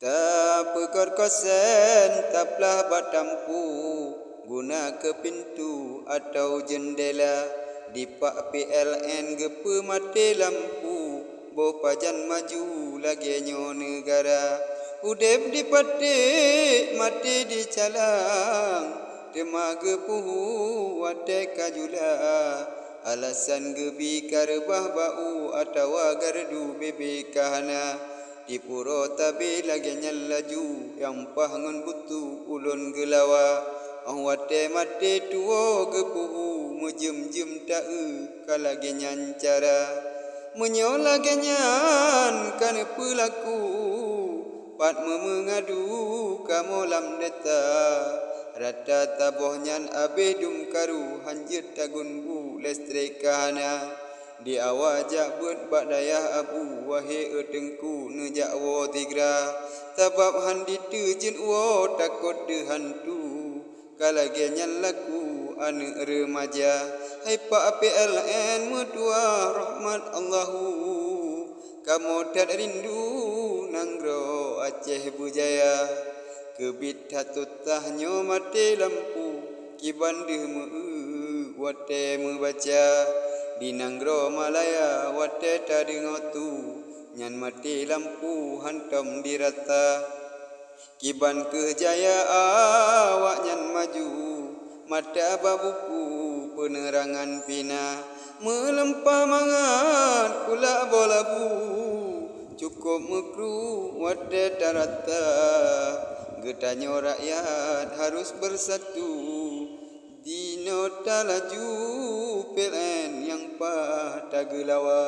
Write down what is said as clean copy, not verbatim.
Tak pekor kosen, taplah batampu, guna ke pintu atau jendela. Di pak PLN gepe mati lampu, bo pajan maju lagi nyo negara. Udep di patik, mati di calang, temaga puhu wate kajula. Alasan gebi karbah bau atau gardu bebe kahana. Di pura tabi lagi laju, yang pahangun butu ulun gelawa. Wate mati tuo gepuhu, mujem-jem ta'e kalagi nyancara. Menyolagi nyan kan pelaku, pat mengadu kamu lam deta. Rata taboh nyan abe dum karu, hanjir tagun bu listrik kahana. Di awajak buat bak dayah abu, wahai etengku nejak wo tigra. Tabab handi terjun wo takut de hantu, kalagi nyan laku anak remaja. Hai pak PLN mutua rahmat Allahu, kamu tak rindu nanggro Aceh Bujaya. Kebit hatuttahnyo mati lampu, kiban deh wate membaca. Di Nanggro Malaya wate tadi ngotu, nyan mati lampu hantam dirata. Kiban kejaya awak nyan maju, mata babuku penerangan pina. Melempah mangat kula bolabu, cukup mekru wate tarata. Getanyo rakyat harus bersatu, dino talaju PLN yang patah gelawa.